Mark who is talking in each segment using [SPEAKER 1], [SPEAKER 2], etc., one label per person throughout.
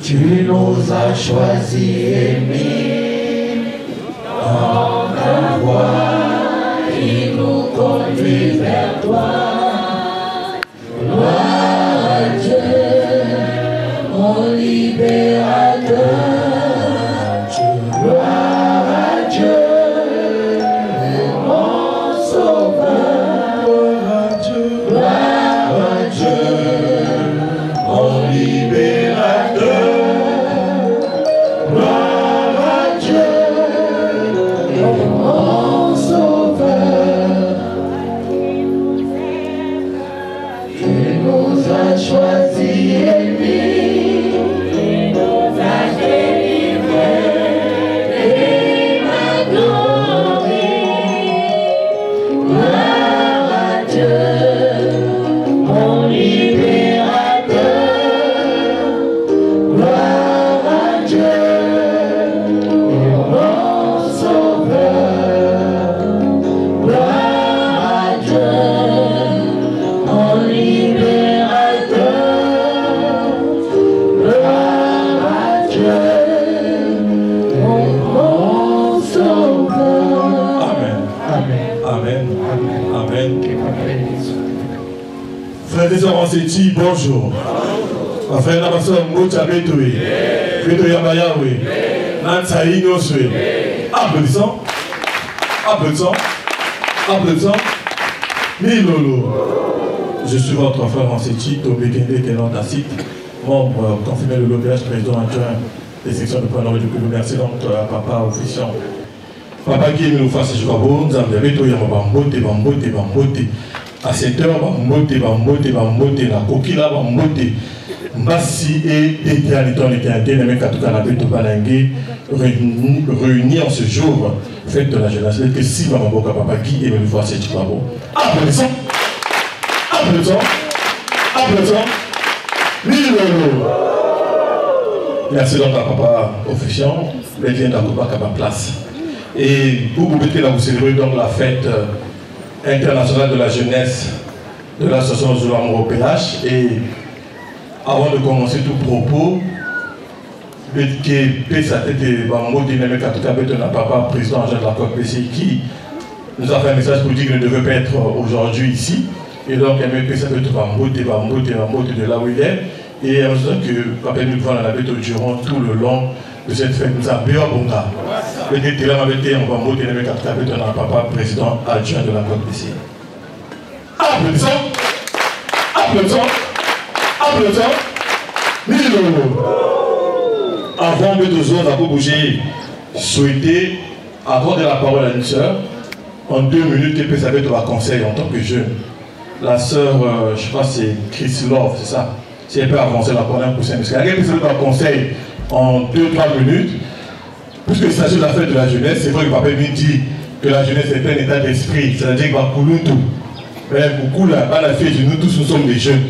[SPEAKER 1] Tu nous as choisis et mis dans ta voie qui nous conduit vers toi. Gloire à Dieu, mon libérateur. Gloire à Dieu, mon sauveur. Gloire à Dieu, mon libérateur. Gloire à Dieu, mon sauveur. Tu nous as choisis et mis, tu nous as délivrés.
[SPEAKER 2] Frères et sœurs, on s'est dit bonjour. Frère et sœur, Mocha Betoué, Betouya Mayaoué, Nansaï Nosoué. Applaudissons, applaudissons, applaudissons. Milolo. Je suis votre frère Anseti, Tobekende Kenan Tassit, membre confirmé de l'OPH, président adjoint des sections de Preneur et de Koulou. Merci donc à papa officiant. Papa qui nous fasse ce qu'on nous a Betouya Mabambote, Bambote, Bambote. À cette heure, Bambote, la coquille, Bambote, Mbassi et Tétéaniton, les Tétéanités, les mecs à tout canapé, tout balangé, réunis en ce jour, fête de la jeunesse, que si Bamboka Papa qui est venu voir cette Chibabo. Applaudissons, applaudissons, applaudissons. Merci donc à Papa officiant, mais vient d'Akoba à ma place. Et vous pouvez là vous célébrer donc la fête internationale de la jeunesse de l'association Zoulamou au PH. Et avant de commencer tout propos, papa président de la COPC qui nous a fait un message pour dire qu'il ne devait pas être aujourd'hui ici. Et donc, il m'a ça peut être de là où il est. Et en disant que papa nous prend la bête durant tout le long de cette fête. Nous avons bien bon gars. Peut-être que là, on va monter avec papa président adjoint de la COPC. Applaudissons, applaudissons, applaudissons. Avant que nous avons bougé, souhaiter accorder la parole à une sœur. En 2 minutes, elle peut savoir de la conseil en tant que jeune. La sœur, je crois que c'est Chris Love, c'est ça. Si elle peut avancer la parole pour ça. Parce qu'elle peut savoir de la conseil en 2-3 minutes. Puisqu'il s'agit de la fête de la jeunesse, c'est vrai que papa lui dit que la jeunesse est un état d'esprit. C'est-à-dire qu'il va couler tout. Mais beaucoup, là, pas la fête, nous tous, nous sommes des jeunes.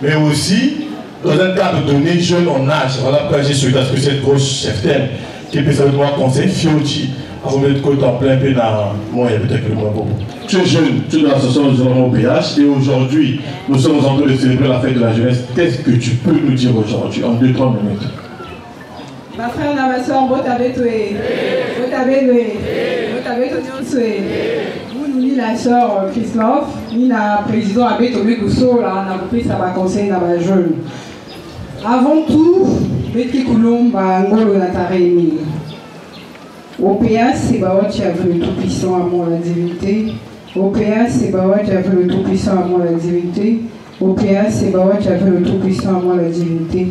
[SPEAKER 2] Mais aussi, dans un cadre donné, jeune en âge. Voilà pourquoi j'ai souhaité que cette grosse chef-thème qui peut savoir de conseil, Fioti, avant de mettre côté en plein peu dans moi, il y a peut-être que le moins beau. Tu es jeune, tu es dans l'association Zoulamou au PH, et aujourd'hui, nous sommes en train de célébrer la fête de la jeunesse. Qu'est-ce que tu peux nous dire aujourd'hui, en 2-3 minutes?
[SPEAKER 3] Ma frère, ma soeur, Botabetoué, Botabetoué, Botabetoué, vous nous la soeur Christophe, ni la président Abetoué Gousso, là, on a pris ça va conseil dans la jeune. Avant tout, Betki Koulomba, Ngolo Natarémi. OPA, c'est Bawa qui a vu le Tout-Puissant à moi la divinité. OPA, c'est Bawa qui a vu le Tout-Puissant à moi la divinité. OPA, c'est Bawa qui a vu le Tout-Puissant à moi la divinité.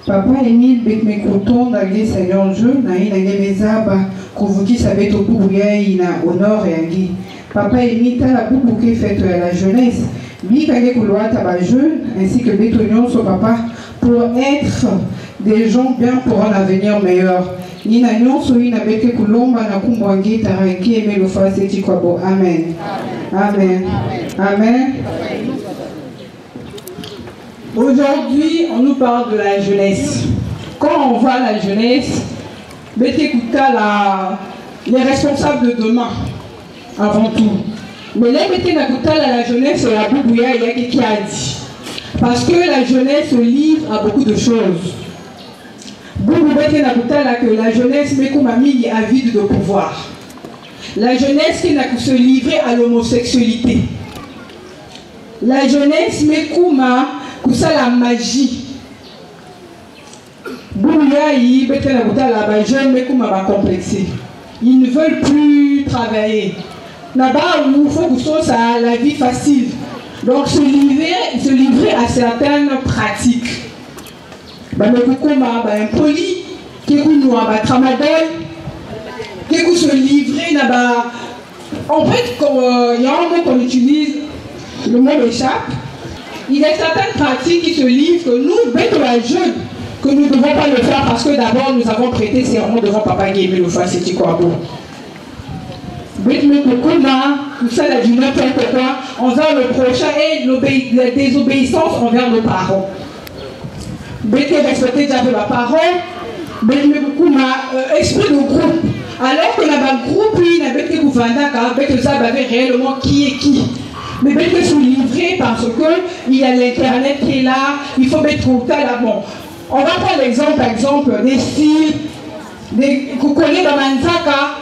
[SPEAKER 3] Papa Émile Bekmekouton, Nagé Seigneur Dieu, Naï Nagé Bezaba, Kouvuki Sabet au Boubouyaï, Honor et Agui. Papa Émile, t'as la boubou qui fait à la jeunesse. Bikage Kouloa Taba jeune, ainsi que Bétonion, son papa, pour être des gens bien pour un avenir meilleur. Nina nyonso ina beke kulomba na kumbwangi tarangi eme lo fase tikwabo. Amen. Amen. Amen. Aujourd'hui, on nous parle de la jeunesse. Quand on voit la jeunesse, beke kuta les responsables de demain, avant tout. Mais là, beke kuta la jeunesse, la boubouya, il y a qui a dit. Parce que la jeunesse se livre à beaucoup de choses. que la jeunesse mais comme ami avide de pouvoir. La jeunesse qui n'a que se livrer à l'homosexualité. La jeunesse mais comme ça la magie. Ils ne veulent plus travailler. Là-bas, il faut que ça la vie facile. Donc se livrer à certaines pratiques. Un poli, qui est tramadol, qui est se livrer là-bas. En fait, il y a un mot qu'on utilise, le mot échappe. Il y a certaines pratiques qui se livrent que nous, bêtes la jeune, que nous ne devons pas le faire parce que d'abord nous avons prêté serment devant Papa Guémé le choix, c'est quoi bon. Tout ça, la du n'importe quoi, envers le prochain et la désobéissance envers nos parents. Respecter déjà la parole, esprit de groupe. Alors que le groupe, il n'a pas que ça avait réellement qui est qui. Mais que se livrer parce qu'il y a l'internet qui est là, il faut mettre tout là. Bon. On va prendre l'exemple, par exemple, des styles, des coucolés dans Manzaka.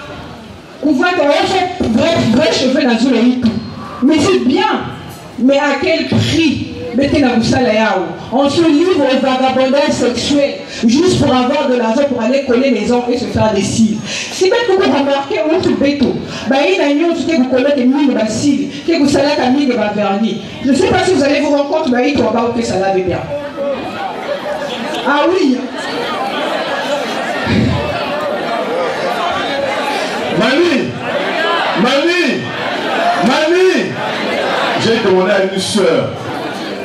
[SPEAKER 3] On voit qu'on fait vrai cheveux dans le lit. Mais c'est bien. Mais à quel prix? On se livre au vagabondage sexuel juste pour avoir de l'argent pour aller coller les ongles et se faire des cils. Si vous remarquez, on se béto. Il y a une chose que vous connaissez de cils, que vous savez que vous avez vernis. Je ne sais pas si vous allez vous rendre compte, mais il faut que ça lave bien. Ah oui.
[SPEAKER 2] Mamie, j'ai demandé à une soeur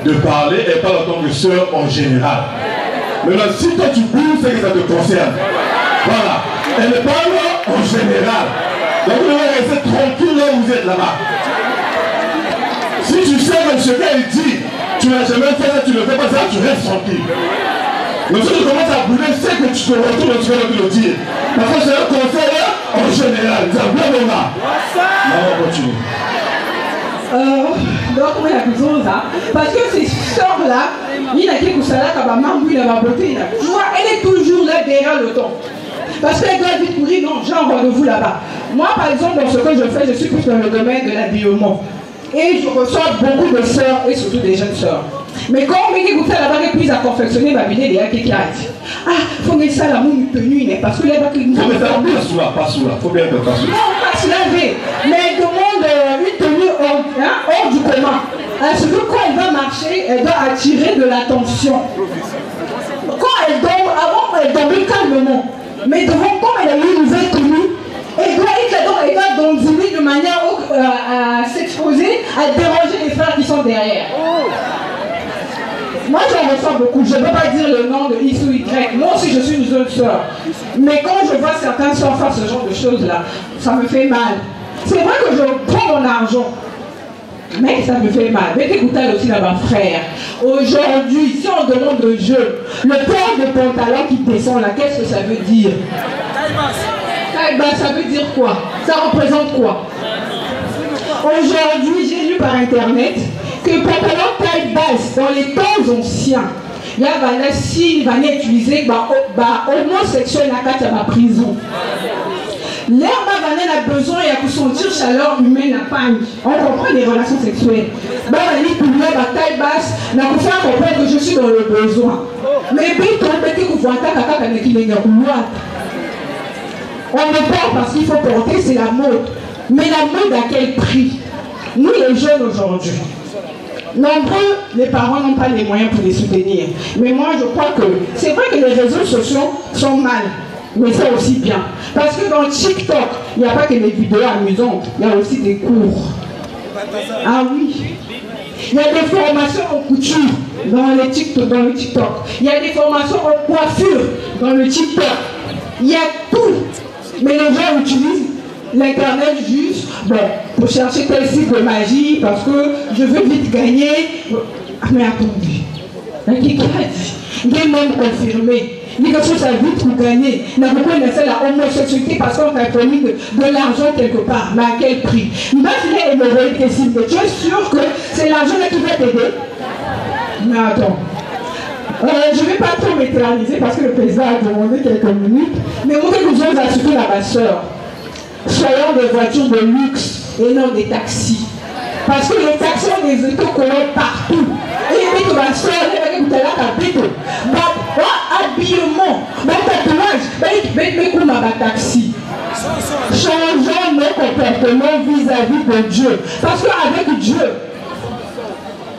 [SPEAKER 2] de parler et pas en tant que soeur en général. Maintenant, si toi tu bouges, c'est que ça te concerne. Voilà. Elle parle en général. Donc vous devez rester tranquille là où vous êtes là-bas. Si tu sais que ce qu'elle dit, tu n'as jamais fait ça, tu ne fais pas ça, tu restes tranquille. Mais si tu commences à brûler, c'est que tu te retournes et tu vas le dire. Parce que c'est un conseil en général. Ça bien mon âme. On continue.
[SPEAKER 3] Donc, on a besoin de ça. Parce que ces sœurs-là, il y a quelque chose là, tu vois, elle est toujours là derrière le temps. Parce qu'elle doit vite courir, non, j'ai un rendez-vous là-bas. Moi, par exemple, dans ce que je fais, je suis plus dans le domaine de l'habillement. Et je reçois beaucoup de sœurs, et surtout des jeunes sœurs. Mais quand on me dit là-bas, elle puisse à confectionner ma vidéo, il y a quelqu'un qui a dit ah, il faut mettre ça là, mon tenue, parce que là-bas, il
[SPEAKER 2] faut mettre ça pas sous là, faut bien que pas sous là.
[SPEAKER 3] Non, pas sous la V, mais elle demande une tenue hors du commun. Parce que quand elle va marcher, elle doit attirer de l'attention. Quand elle tombe, avant, elle tombe calmement. Mais devant, comme elle a eu une nouvelle tenue, elle doit donziner de manière à s'exposer, à déranger les frères qui sont derrière. Moi, j'en reçois beaucoup. Je ne peux pas dire le nom de X ou Y. Moi aussi, je suis une jeune sœur. Mais quand je vois certains sœurs faire ce genre de choses-là, ça me fait mal. C'est vrai que je prends mon argent. Mais ça me fait mal. Mais écoutez aussi là-bas, frère. Aujourd'hui, si on demande de jeu, le port de pantalon qui descend là, qu'est-ce que ça veut dire? Ça veut dire quoi? Ça représente quoi? Aujourd'hui, j'ai lu par internet que pantalon taille basse dans les temps anciens, il y a si il va utiliser homosexuel à la prison. L'herbe a besoin de sentir chaleur humaine à pagne. On comprend les relations sexuelles. Taille basse, n'a pas faire comprendre que je suis dans le besoin. Mais on me parle parce qu'il faut porter, c'est la mode. Mais la mode à quel prix? Nous les jeunes aujourd'hui, nombreux, les parents n'ont pas les moyens pour les soutenir. Mais moi je crois que c'est vrai que les réseaux sociaux sont mal. Mais c'est aussi bien. Parce que dans TikTok, il n'y a pas que des vidéos amusantes, il y a aussi des cours. Ah oui. Il y a des formations en couture dans le TikTok. Il y a des formations en coiffure dans le TikTok. Il y a tout. Mais les gens utilisent l'internet juste pour chercher tel site de magie parce que je veux vite gagner. Ah mais attendez. Il y a quelqu'un qui a dit, il est même confirmé. Il y a quelque chose à vite pour gagner. N'a pas connaissé la homosexualité parce qu'on a promis de l'argent quelque part. Mais à quel prix? Il va filer et me voyer que si tu es sûr que c'est l'argent qui va t'aider. Mais attends. Je ne vais pas trop m'éterniser parce que le président a demandé quelques minutes, mais moi, quelque chose à surtout à ma soeur. Soyons des voitures de luxe et non des taxis. Parce que les taxis ont des autocollants partout. Et puis, ma soeur, elle est là, habillement, tatouage, mais taxi. Changeons nos comportements vis-à-vis de Dieu. Parce qu'avec Dieu,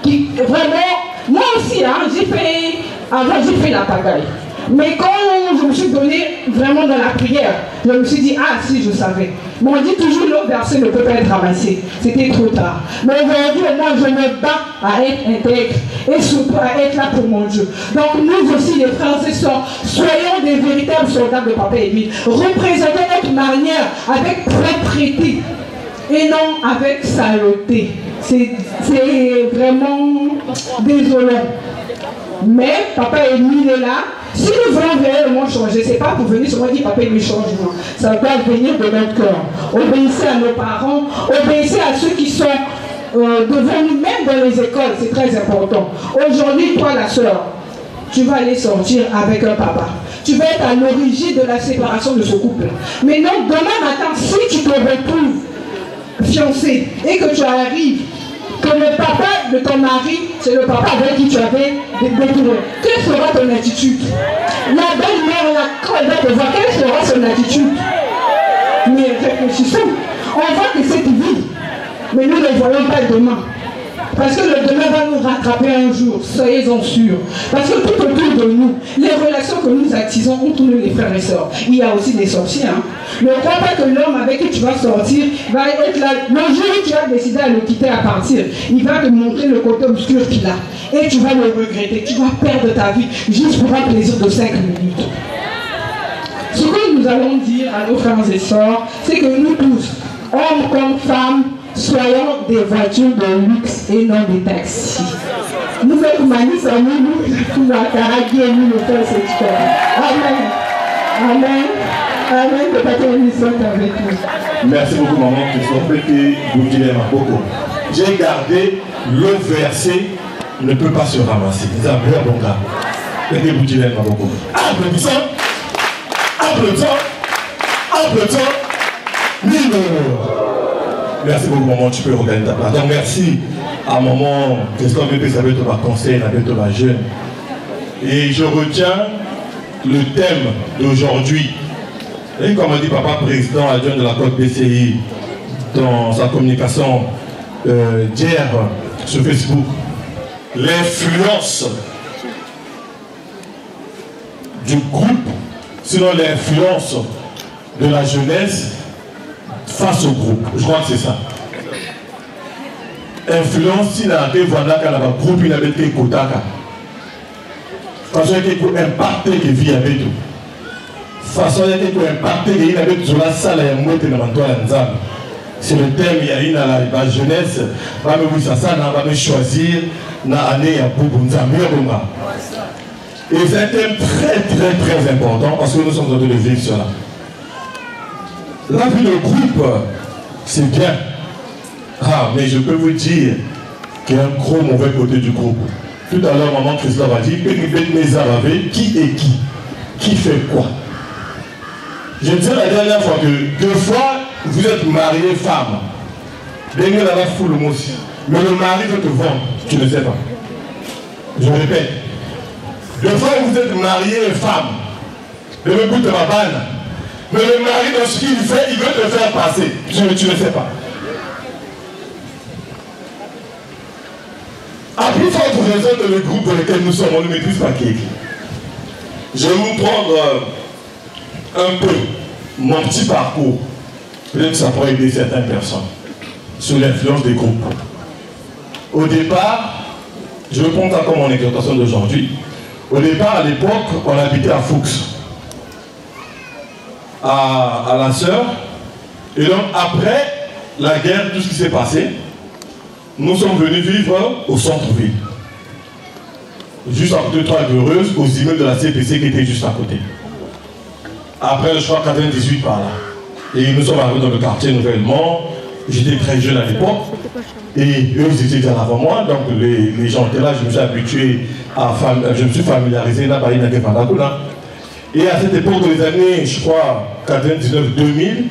[SPEAKER 3] qui vraiment, moi aussi, hein, j'ai fait la pagaille. Mais quand je me suis donné vraiment dans la prière, je me suis dit, ah si, je savais. Mais on dit toujours l'autre verset ne peut pas être ramassé. C'était trop tard. Mais aujourd'hui, moi, je me bats à être intègre et surtout à être là pour mon Dieu. Donc nous aussi, les frères et sœurs, soyons des véritables soldats de Papa Émile. Représentons notre manière avec propreté et non avec saleté. C'est vraiment désolant. Mais Papa Émile est là. Si nous voulons réellement changer, ce n'est pas pour venir sur moi dire Papa Émile change-moi. Ça doit venir de notre cœur. Obéissez à nos parents, obéissez à ceux qui sont devant nous, même dans les écoles, c'est très important. Aujourd'hui, toi la soeur, tu vas aller sortir avec un papa. Tu vas être à l'origine de la séparation de ce couple. Mais non, demain matin, si tu te retrouves fiancé et que tu arrives, que le papa de ton mari, c'est le papa avec qui tu avais détourné. Quelle sera ton attitude? La belle-mère, quand elle va te voir, quelle sera son attitude? Mais réfléchissons. On voit que c'est vie. Mais nous ne voyons pas demain. Parce que le demain va nous rattraper un jour, soyez-en sûrs. Parce que tout autour de nous, les relations que nous attisons entre nous les frères et sœurs, il y a aussi des sorciers. Hein. Ne crois pas que l'homme avec qui tu vas sortir va être là. Le jour où tu as décidé à le quitter à partir, il va te montrer le côté obscur qu'il a. Et tu vas le regretter, tu vas perdre ta vie juste pour un plaisir de 5 minutes. Ce que nous allons dire à nos frères et sœurs, c'est que nous tous, hommes comme femmes, soyons des voitures de luxe et non des taxis. Nous sommes Manis, nous sommes à Karagui et nous le faisons cette histoire. Amen. Amen. Amen. Que Papa Émile soit avec nous.
[SPEAKER 2] Merci beaucoup, maman. J'ai gardé le verset ne peut pas se ramasser. C'est un vrai bon gars. Applaudissons. Applaudissons. Applaudissons. Merci beaucoup, maman. Tu peux regarder ta place. Donc, merci à maman. Christophe Bébé, ça veut être ma conseil, ça veut être ma jeune. Et je retiens le thème d'aujourd'hui. Et comme a dit papa président adjoint de la Côte BCI dans sa communication d'hier sur Facebook, l'influence du groupe, sinon l'influence de la jeunesse face au groupe. Je crois que c'est ça. Influence, s'il a été voilà qu'à la groupe, il avait été Kotaka. Façon qu'il peut impacter que vie avec tout. Façon qu'il peut impacter que il avait tout la salle et un mot de l'ensemble. C'est le thème, il y a une à la jeunesse, va me voir ça, va me choisir, na année à Boubunza, et c'est un thème très important parce que nous sommes en train de vivre cela. La vie de groupe, c'est bien. Ah, mais je peux vous dire qu'il y a un gros mauvais côté du groupe. Tout à l'heure, maman Christophe a dit qui est qui? Qui fait quoi? Je disais la dernière fois que deux fois, vous êtes marié femme. Mais le mari veut te vendre, tu ne sais pas. Je répète. Deux fois, vous êtes marié femme. Le goût de ma banne. Mais le mari, dans ce qu'il fait, il veut te faire passer. Tu ne sais pas. À plus forte raison de le groupe dans lequel nous sommes, on ne maîtrise pas qui est qui. Je vais vous prendre un peu mon petit parcours. Peut-être que ça pourrait aider certaines personnes sur l'influence des groupes. Au départ, je vais prendre ça comme mon exhortation d'aujourd'hui. Au départ, à l'époque, on habitait à Fuchs, à la sœur. Et donc, après la guerre, tout ce qui s'est passé, nous sommes venus vivre au centre-ville. Juste à côté de Trois-Heureuses, aux immeubles de la CPC qui étaient juste à côté. Après, je crois, 98 par là. Et nous sommes arrivés dans le quartier nouvellement. J'étais très jeune à l'époque. Et eux, ils étaient déjà avant moi. Donc les gens étaient là. Je me suis habitué je me suis familiarisé là, et à cette époque, dans les années, je crois, 99-2000,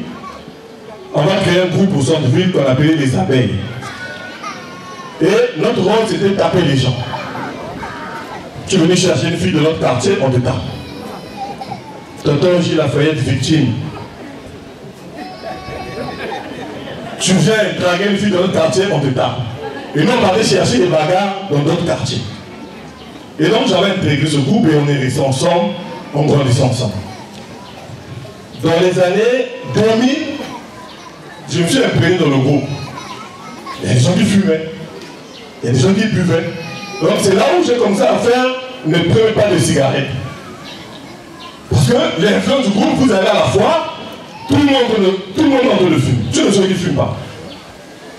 [SPEAKER 2] on va créer un groupe au centre-ville qu'on appelait les abeilles. Et notre rôle, c'était de taper les gens. Tu venais chercher une fille de notre quartier, on te tape. Tonton Gilles Lafayette, victime. Tu viens draguer une fille de notre quartier, on te tape. Et nous, on allait chercher des bagarres dans d'autres quartiers. Et donc, j'avais intégré ce groupe et on est restés ensemble, on grandissait ensemble. Dans les années 2000, je me suis imprégné dans le groupe. Il y a des gens qui fumaient. Il y a des gens qui buvaient. Donc c'est là où j'ai commencé à faire ne prenez pas de cigarettes. Parce que l'influence du groupe, vous avez à la fois tout le monde en train de fumer. Tu ne sais qui ne fume pas.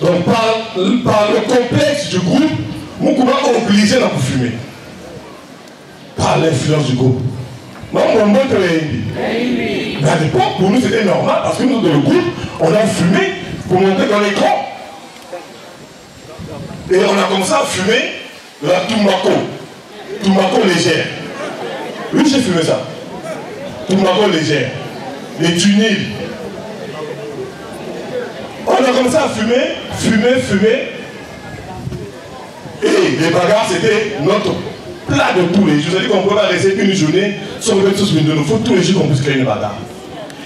[SPEAKER 2] Donc par le complexe du groupe, mon groupe est obligé de fumer. Par l'influence du groupe. Mais à l'époque, pour nous c'était normal parce que nous dans le groupe, on a fumé pour monter dans l'écran. Et on a commencé à fumer la Tumaco légère. Oui, j'ai fumé ça. Tumaco légère. Les tunils. On a commencé à fumer. Et les bagarres, c'était notre plat de tous les jours. C'est-à-dire qu'on ne peut pas rester une journée sans mettre tous de nous. Il faut tous les jours qu'on puisse créer une bagarre.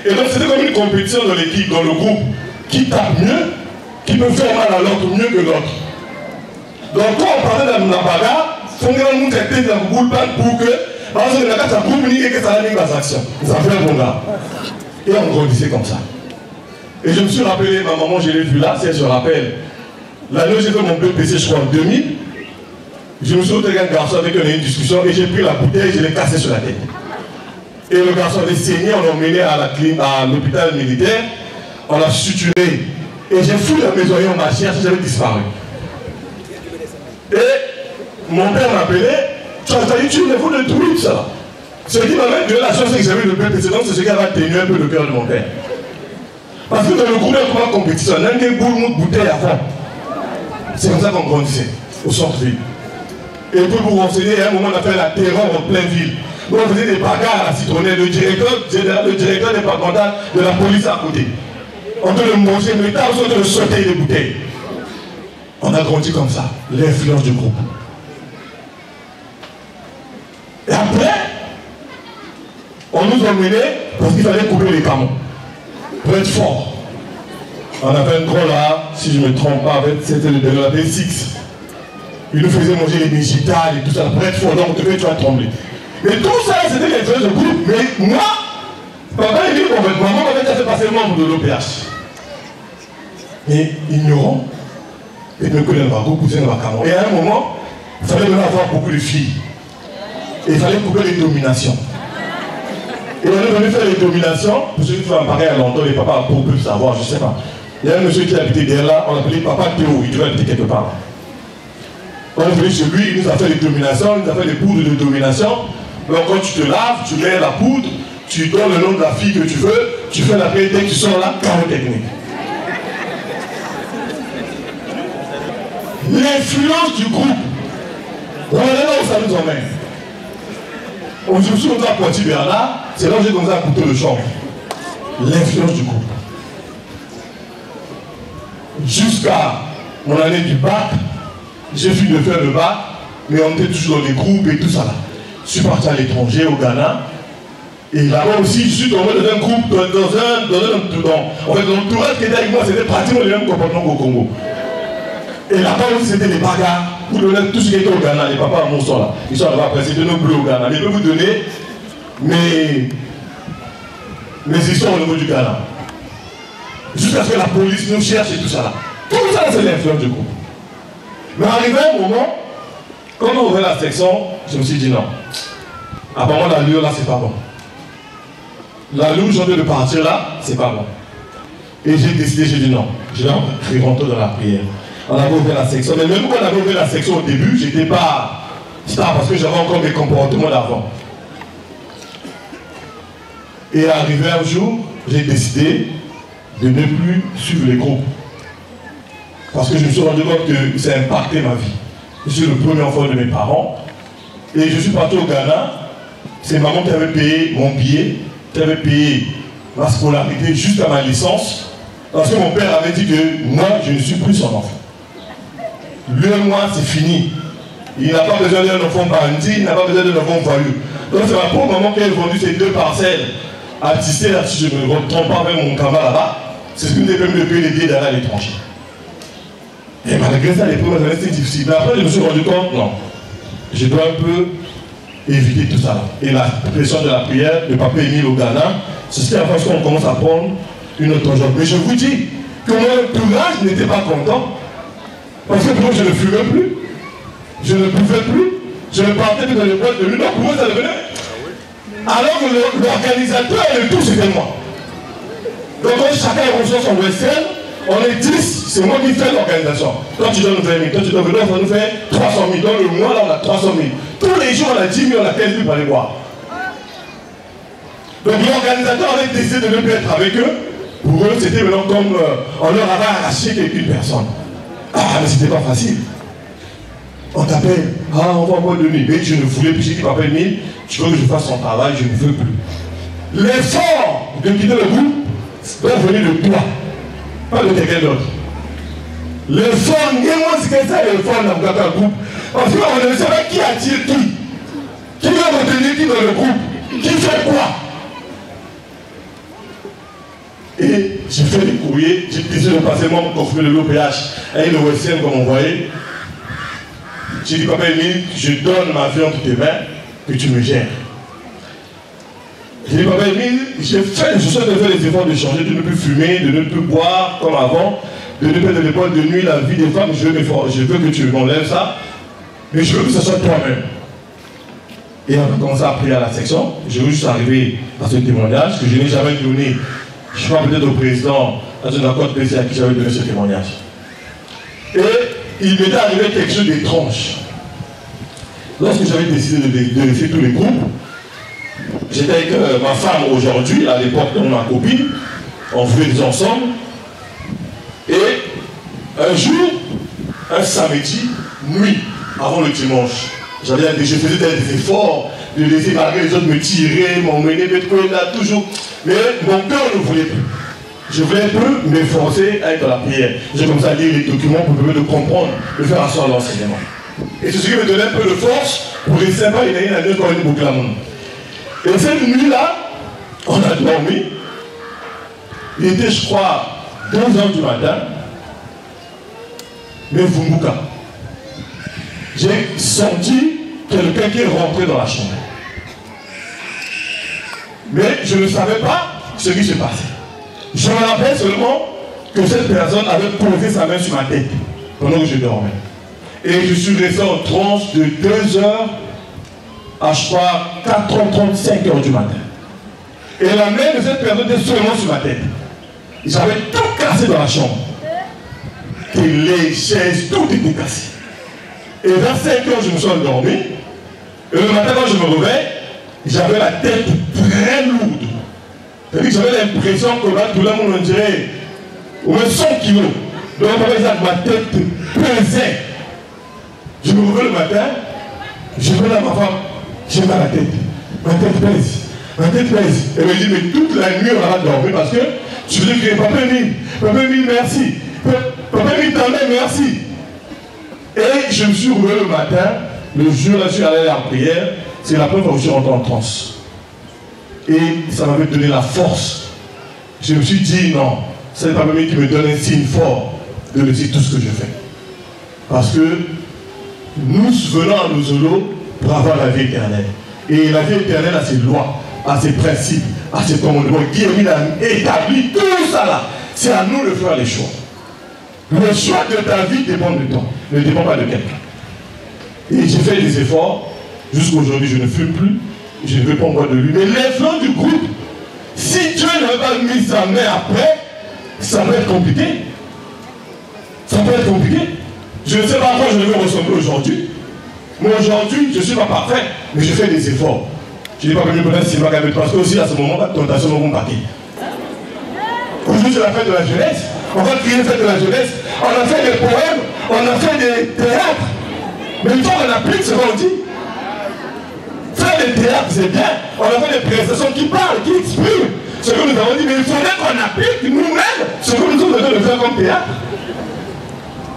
[SPEAKER 2] Et donc c'était comme une compétition dans l'équipe, dans le groupe, qui tape mieux, qui peut faire mal à l'autre mieux que l'autre. Donc quand on parlait de la bagarre, il faut que nous traitions dans le groupe pour que, parce que la groupe ni que ça a mis des actions. Ça fait un bon gars. Et on grandissait comme ça. Et je me suis rappelé, ma maman, je l'ai vue là, si elle se rappelle, l'année où j'ai fait mon BPC, je crois en 2000, je me suis retrouvé avec un garçon avec qui on a eu une discussion et j'ai pris la bouteille et je l'ai cassée sur la tête. Et le garçon avait saigné, on l'a emmené à l'hôpital militaire, on l'a suturé. Et j'ai fouillé la maison et on m'a cherché, j'avais disparu. Et mon père m'appelait, tu as dit, tu ne veux de tout ça. Ce qui m'a même donné la chance que j'avais le BPC, donc c'est ce qui avait tenu un peu le cœur de mon père. Parce que dans le groupe, il y a une compétition, on a une bouteille avant. C'est comme ça qu'on grandissait, au centre-ville. Et pour vous renseigner, à un moment, on a fait la terreur en pleine ville. Donc on faisait des bagarres à la citronnelle, le directeur départemental de la police à côté. On peut le manger, mais l'État a besoin de sauter les bouteilles. On a grandi comme ça, l'influence du groupe. Et après, on nous emmenait parce qu'il fallait couper les camions. Pour être fort. On avait un gros là, si je ne me trompe pas, c'était le de la B6. Il nous faisait manger les végétales et tout ça, pour être fort, donc tu vas trembler. Mais tout ça, c'était l'influence du groupe. Mais moi, papa il dit qu'en fait, maman m'avait déjà fait passer le membre de l'OPH. Mais ignorant, et me connaît pas beaucoup, pousser dans la caméra. Et à un moment, il fallait même avoir beaucoup de filles. Et il fallait couper les dominations. Et on est venu faire les dominations, pour ceux qui font un pareil à Londres, les papas pour peu savoir, je ne sais pas. Il y a un monsieur qui habitait derrière là, on l'appelait Papa Théo, il devait habiter quelque part. On est venu chez lui, il nous a fait les dominations, il nous a fait des poudres de domination. Donc quand tu te laves, tu mets la poudre, tu donnes le nom de la fille que tu veux, tu fais la paix, dès que tu sors là, carré technique. L'influence du groupe, on est là où ça nous emmène. On se souvient à Poitiers-Bernard, c'est là où j'ai commencé à couper le champ. L'influence du groupe. Jusqu'à mon année du bac, j'ai fini de faire le bac, mais on était toujours dans les groupes et tout ça là. Je suis parti à l'étranger, au Ghana. Et là-bas aussi, je suis tombé dans un groupe, dans l'entourage qui était avec moi, c'était pratiquement le même comportement qu'au Congo. Et là-bas aussi, c'était les bagarres. Vous donnez tout ce qui était au Ghana, les papas à mon sang là. Ils sont là-bas, après, c'était nos bleus au Ghana. Mais je peux vous donner mes histoires au niveau du Ghana. Jusqu'à ce que la police nous cherche et tout ça là. Tout ça, c'est l'influence du groupe. Mais arrivé un moment, quand on ouvrait la section, je me suis dit non. Apparemment, l'allure là, c'est pas bon. L'allure, j'ai envie de partir là, c'est pas bon. Et j'ai décidé, j'ai dit non. Je vais rentrer dans la prière. On avait ouvert la section. Mais même quand on avait ouvert la section au début, j'étais pas star parce que j'avais encore mes comportements d'avant. Et arrivé un jour, j'ai décidé de ne plus suivre les groupes. Parce que je me suis rendu compte que ça a impacté ma vie. Je suis le premier enfant de mes parents. Et je suis parti au Ghana. C'est maman qui avait payé mon billet, qui avait payé ma scolarité jusqu'à ma licence. Parce que mon père avait dit que moi, je ne suis plus son enfant. Lui et moi, c'est fini. Il n'a pas besoin d'un enfant bandit, il n'a pas besoin d'un enfant voyou. Donc c'est ma pauvre maman qui a vendu ces 2 parcelles à tisser, là, si je ne me trompe pas avec mon camarade là-bas. C'est ce qui nous a permis de payer les billets d'aller à l'étranger. Et malgré ça, les premières années, c'était difficile. Mais après, je me suis rendu compte, non, je dois un peu éviter tout ça. Et la pression de la prière, de Papa Émile au Ghana, c'est ce qui a fait qu'on commence à prendre une autre job. Mais je vous dis que mon entourage n'était pas content. Parce que pour eux, je ne fumais plus. Je ne pouvais plus. Je ne partais plus dans les boîtes de nuit. Donc pour eux, ça devenait. Alors que l'organisateur et le tout, c'était moi. Donc chacun reçoit son Western. On est 10, c'est moi qui fais l'organisation. Toi tu donnes 20 000, toi tu donnes 20 000, on nous fait 300 000. Dans le mois là on a 300 000. Tous les jours on a 10 000, on a 15 000 pour aller boire. Donc l'organisateur avait décidé de ne plus être avec eux. Pour eux c'était maintenant comme on leur avait arraché quelques personnes. Ah mais c'était pas facile. On t'appelle, ah on va boire de nuit. Mais je ne voulais plus, j'ai dit Papa Émile, tu veux que je fasse son travail, je ne veux plus. L'effort de quitter le groupe doit venir de toi. Pas de quelqu'un d'autre. L'effort, moi c'est que ça l'effort dans le groupe. Parce qu'on ne sait pas qui attire qui. Qui va retenir qui dans le groupe. Qui fait quoi. Et j'ai fait des courriers, j'ai décidé de passer moi pour confirmer le l'OPH avec le WSM comme on voyait. J'ai dit Papa Émile, je donne ma vie entre tes mains, que tu me gères. J'ai dit Papa Émile, je souhaite faire les efforts de changer, de ne plus fumer, de ne plus boire comme avant, de ne plus être dans les boîtes de nuit, la vie des femmes, je veux que tu m'enlèves ça, mais je veux que ce soit toi-même. Et on a commencé à prier à la section. Je veux juste arriver à ce témoignage que je n'ai jamais donné. Je crois peut-être au président, dans un accord de plaisir à qui j'avais donné ce témoignage. Et il m'était arrivé quelque chose d'étrange. Lorsque j'avais décidé de laisser tous les groupes, j'étais avec ma femme aujourd'hui, à l'époque de ma copine, on faisait ensemble. Et un jour, un samedi, nuit, avant le dimanche, je faisais des efforts de laisser malgré les autres me tirer, m'emmener, mettre là, toujours. Mais mon cœur ne voulait plus. Je voulais plus m'efforcer à être dans la prière. J'ai commencé à lire les documents pour me permettre de comprendre, de faire asseoir l'enseignement. Et c'est ce qui me donnait un peu de force pour rester pas une année quand on est bouclé à mon. Et cette nuit-là, on a dormi. Il était, je crois, 2 h du matin. Mais Vumbuka. J'ai senti quelqu'un qui est rentré dans la chambre. Mais je ne savais pas ce qui se passait. Je me rappelle seulement que cette personne avait posé sa main sur ma tête pendant que je dormais. Et je suis resté en transe de 2 h à, je crois, 4 h 35 h du matin. Et la main de cette personne était seulement sur ma tête. J'avais tout cassé dans la chambre. Télé, chaises, tout était cassé. Et vers 5 h, je me suis endormi. Et le matin, quand je me réveille, j'avais la tête très lourde. C'est-à-dire que j'avais l'impression que là, tout le monde, on dirait au moins 100 kilos. Donc, ma tête pesait. Je me réveille le matin, je vais à ma femme, j'ai mal à la tête. Ma tête pèse. Ma tête pèse. Elle me dit, mais toute la nuit, on va dormir parce que je voulais crier, Papa Émile, merci. Papa Émile, ta mère, merci. Et je me suis réveillé le matin, le jour là, je suis allé à la prière, c'est la première fois que je suis rentré en transe. Et ça m'avait donné la force. Je me suis dit, non, c'est Papa Émile qui me donne un signe fort de laisser tout ce que je fais. Parce que nous venons à nos zolos pour avoir la vie éternelle. Et la vie éternelle a ses lois, a ses principes, a ses commandements. Guillemine a établi tout ça là. C'est à nous de faire les choix. Le choix de ta vie dépend de toi, ne dépend pas de quelqu'un. Et j'ai fait des efforts. Jusqu'aujourd'hui, je ne fume plus. Je ne veux pas boire de lui. Mais l'effort du groupe, si Dieu n'avait pas mis sa main après, ça va être compliqué. Ça peut être compliqué. Je ne sais pas à quoi je vais ressembler aujourd'hui. Moi aujourd'hui, je ne suis pas parfait, mais je fais des efforts. Je n'ai pas venu pour un cinéma parce que aussi à ce moment, la tentation ne va pas. Aujourd'hui, c'est la fête de la jeunesse. On va crier fête de la jeunesse. On a fait des poèmes, on a fait des théâtres. Mais il faut qu'on applique ce qu'on dit. Faire des théâtres, c'est bien. On a fait des prestations qui parlent, qui expriment ce que nous avons dit. Mais il faudrait qu'on applique nous-mêmes ce que nous sommes en train de faire comme théâtre.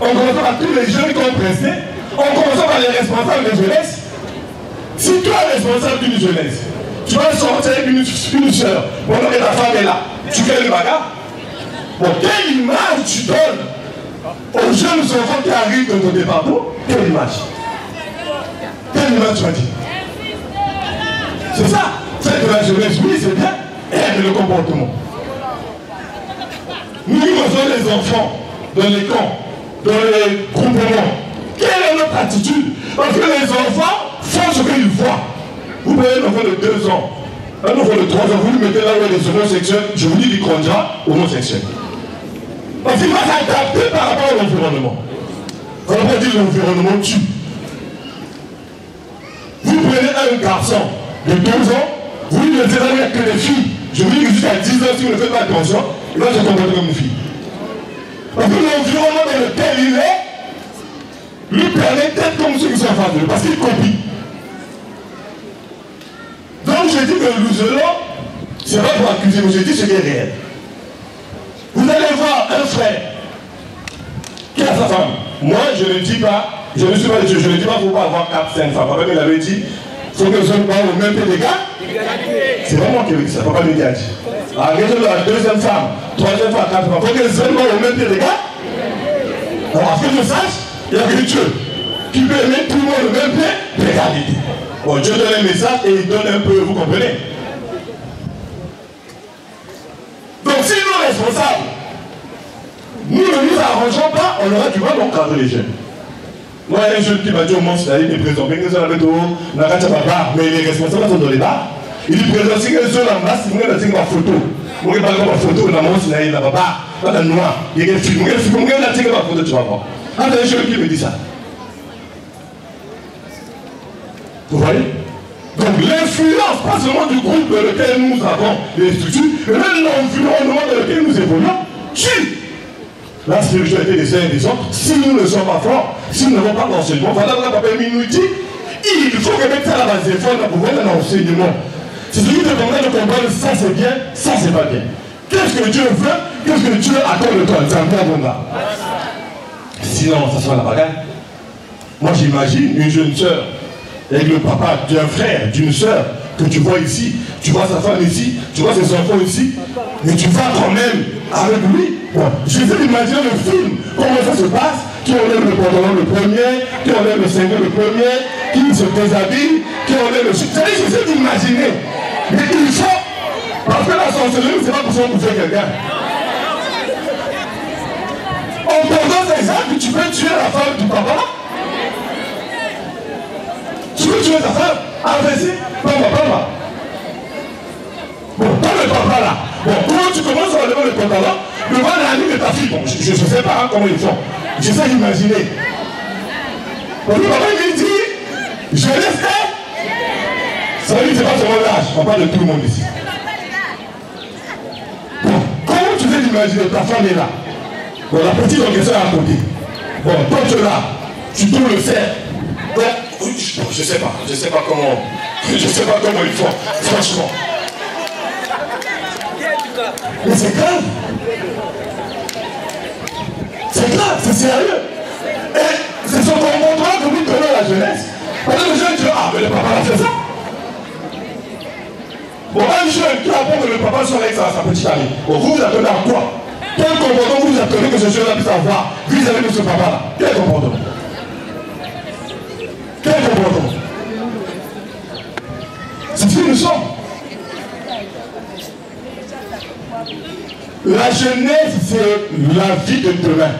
[SPEAKER 2] On commence par tous les jeunes qui ont presté. On commence par les responsables de jeunesse. Si toi, responsable d'une jeunesse, tu vas sortir avec une soeur, pendant que ta femme est là, tu fais le bagarre. Bon, quelle image tu donnes aux jeunes enfants qui arrivent dans ton département? Quelle image? Quelle image tu as dit? C'est ça. Faites de la jeunesse, oui, c'est bien. Aide le comportement. Nous avons les enfants dans les camps, dans les groupements. Quelle est notre attitude? Parce que les enfants font ce qu'ils voient. Vous prenez un enfant de 2 ans, un enfant de 3 ans, vous le mettez là où il y a des homosexuels, je vous dis qu'il grandira homosexuel. Parce qu'il va s'adapter par rapport à l'environnement. On n'a pas dit que l'environnement tue. Vous prenez un garçon de 2 ans, vous lui dites qu'il n'y a que des filles. Je vous dis que jusqu'à 10 ans, si vous ne faites pas attention, il va se comporter comme une fille. Parce que l'environnement dans lequel il est, lui permet d'être comme ceux qui sont en face de lui, parce qu'il copie. Donc je dis que le louzelon, c'est pas pour accuser, mais je dis ce qui est réel. Vous allez voir un frère qui a sa femme. Moi, je ne dis pas, je ne suis pas Dieu, je ne dis pas qu'il ne faut pas avoir 4-5 femmes. Papa il avait dit, il faut que les hommes parlent au même pied des gars. C'est pas moi qui ai dit ça, papa me dit. À raison de la 2e femme, 3e femme, 4e femme, il faut que les hommes parlent au même pied des gars. Alors, à ce que je sache, il n'y a que Dieu qui peut mettre tout le monde au même pied d'égalité. Bon, Dieu donne un message et il donne un peu, vous comprenez? Donc si nous responsables, nous ne nous arrangeons pas, on aura du mal d'encadrer les jeunes. Moi, il y a un jeune qui m'a dit au monde, il a dit, président, mais les responsables sont dans les bars. Il dit, président, si les jeunes en masse, ils vont dire ma photo. Ils vont dire ma photo, la maman, il y a papa, il y a noir, il y a un film, il y a un film, il y a ma photo, tu vas voir. Ah, il y a un jeune qui me dit ça. Vous voyez? Donc l'influence, pas seulement du groupe dans lequel nous avons les structures, mais même l'environnement dans lequel nous évoluons, tue la spiritualité des uns et des autres. Si nous ne sommes pas forts, si nous n'avons pas d'enseignement, voilà ce que papa nous dit, il faut que mettre ça à la base des fonds pour avoir un enseignement. C'est celui qui te permet de comprendre ça c'est bien, ça c'est pas bien. Qu'est-ce que Dieu veut, qu'est-ce que Dieu attend de toi? C'est un bon gars. Sinon, ça sera la bagarre. Moi j'imagine une jeune soeur avec le papa d'un frère, d'une soeur, que tu vois ici, tu vois sa femme ici, tu vois ses enfants ici, mais tu vas quand même avec lui. Bon, j'essaie d'imaginer le film, comment ça se passe, qui enlève le pantalon le premier, qui enlève le cingle le premier, qui se déshabille, qui enlève le chute. J'essaie d'imaginer. Mais il faut, parce que la sorcellerie, c'est pas pour ça qu'on fait quelqu'un. En prenant ces actes, tu peux tuer la femme du papa. Tu veux tuer ta femme? Ah, vas-y, papa. Bon, dans le papa là, bon, comment tu commences à enlever le pantalon devant la nuit de ta fille? Bon, je ne sais pas comment ils font. J'essaie d'imaginer. Bon, le papa il dit, je laisse. Ça veut dire que c'est pas seulement l'âge, on parle de tout le monde ici. Bon, comment tu veux imaginer, ta femme est là. Bon, la petite en question est à côté. Bon, toi tu es là, tu dois le faire. Bon, je sais pas comment ils font, franchement. Mais c'est grave. C'est grave, c'est sérieux. Et c'est son comportement que nous donnons à la jeunesse. Parce que les jeunes disent, ah, mais le papa a fait ça. Bon, un jeune qui apprend que le papa soit avec sa petite amie, bon, vous attendez à quoi? Quel comportement vous attendez que ce jeune-là puisse avoir vis-à-vis de ce papa-là? Quel comportement? Quel comportement? C'est ce que nous sommes. La jeunesse, c'est la vie de demain.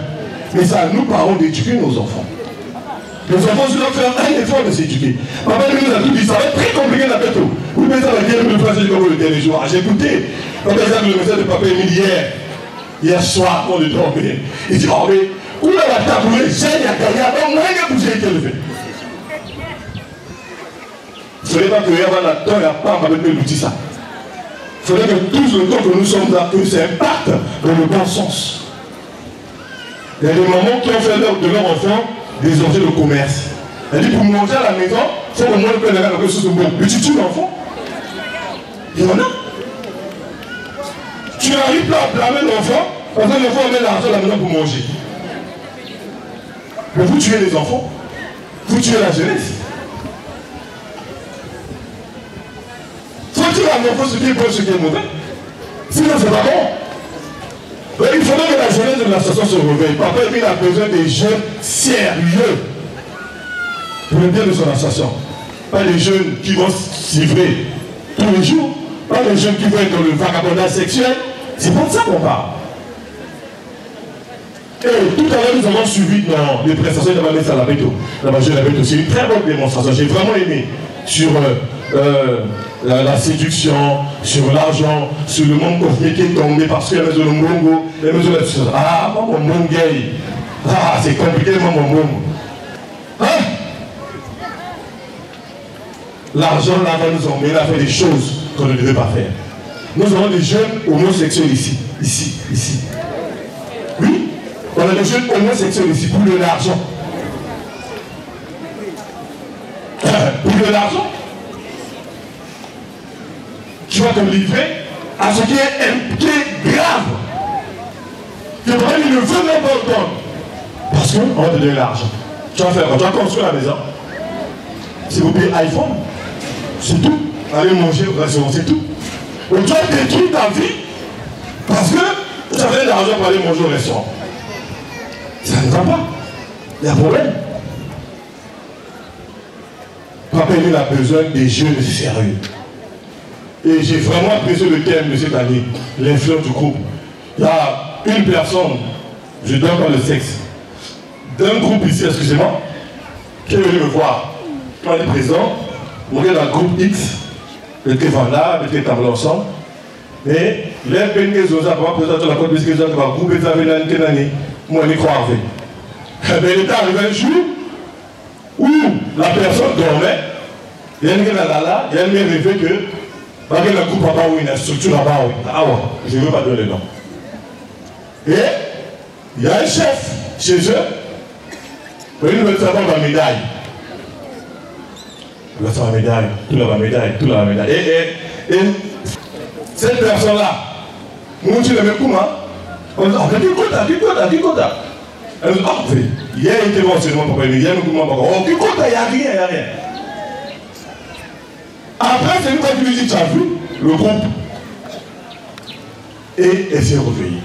[SPEAKER 2] Mais ça, nous parlons d'éduquer nos enfants. Les enfants, je dois faire un effort de s'éduquer. Papa nous a tout dit, ça va être très compliqué la tête. Vous pensez à la guerre, le français, comme le dernier jour. J'ai écouté. Papa, le message de papa Émile hier soir, quand il dormait. Il dit, oh, mais où est la taboulée? J'ai la carrière, donc moi, j'ai été levé. Il ne faudrait pas que y ait la temps et la part avec l'outil ça. Il faudrait que tout le temps que nous sommes là, que ça impacte dans le bon sens. Il y a des mamans qui ont fait de leurs enfants des objets de commerce. Elle dit pour manger à la maison, il faut au moins que quelque chose de bon. Mais tu tues l'enfant. Il y en a. Tu n'arrives pas à blâmer l'enfant parce que l'enfant met l'argent à la maison pour manger. Mais vous tuez les enfants. Vous tuez la jeunesse. Faut-il à l'enfant ce qui est bon, ce qui est mauvais? Sinon, c'est pas bon. Donc, il faudrait que la jeunesse de l'association se réveille. Papa, il a besoin des jeunes sérieux pour le bien de son association. Pas des jeunes qui vont se livrer tous les jours. Pas des jeunes qui vont être dans le vagabondage sexuel. C'est pas de ça qu'on parle. Et tout à l'heure, nous avons suivi dans les prestations de Mme Salabeto. La majorité avait aussi une très bonne démonstration. J'ai vraiment aimé sur la séduction, sur l'argent, sur le monde cosmique qui est tombé parce qu'il y a les Mbongo, les maisons de choses. Ah, mon monde gay. Ah, c'est compliqué, mon monde. Hein? L'argent là va nous emmener à faire des choses qu'on ne devait pas faire. Nous avons des jeunes homosexuels ici. Oui, on a des jeunes homosexuels ici pour de l'argent. Pour de l'argent. Tu vas te livrer à ce qui est grave. Que vraiment il ne veut même pas entendre. Parce qu'on va te donner l'argent. Tu vas faire quoi? Tu vas construire la maison. Si vous payez iPhone, c'est tout. Allez manger au restaurant, c'est tout. Donc tu vas détruire ta vie parce que tu as fait de l'argent pour aller manger au restaurant. Ça ne va pas. Il y a un problème. Papa, il a besoin des jeunes sérieux. Et j'ai vraiment apprécié le thème de cette année, l'influence du groupe. Il y a une personne, je donne pas le sexe, d'un groupe ici, excusez-moi, qui est venu me voir. Quand il est présent, on est dans le groupe X, le était là, le était ensemble. Et les peines que vous avez présenté la côte de ce que vous avez groupé ça avec l'année, moi je crois. Mais il est arrivé un jour où la personne dormait, il y a une là, il y a une rêvé que parce que le groupe papa ou une structure là-bas, ah ouais, je ne veux pas donner le nom. Et il y a un chef chez eux, il veut savoir la médaille. Il veut savoir la médaille, tout la médaille. Et cette personne-là, moi je le mets comment? On dit, qui compte? Elle dit, ah, il y a une intervention, papa, il y a un mouvement, papa, oh, qui compte? Il n'y a rien. Après, c'est une fois qu'il lui dit, tu as vu le groupe. Et elle s'est réveillée.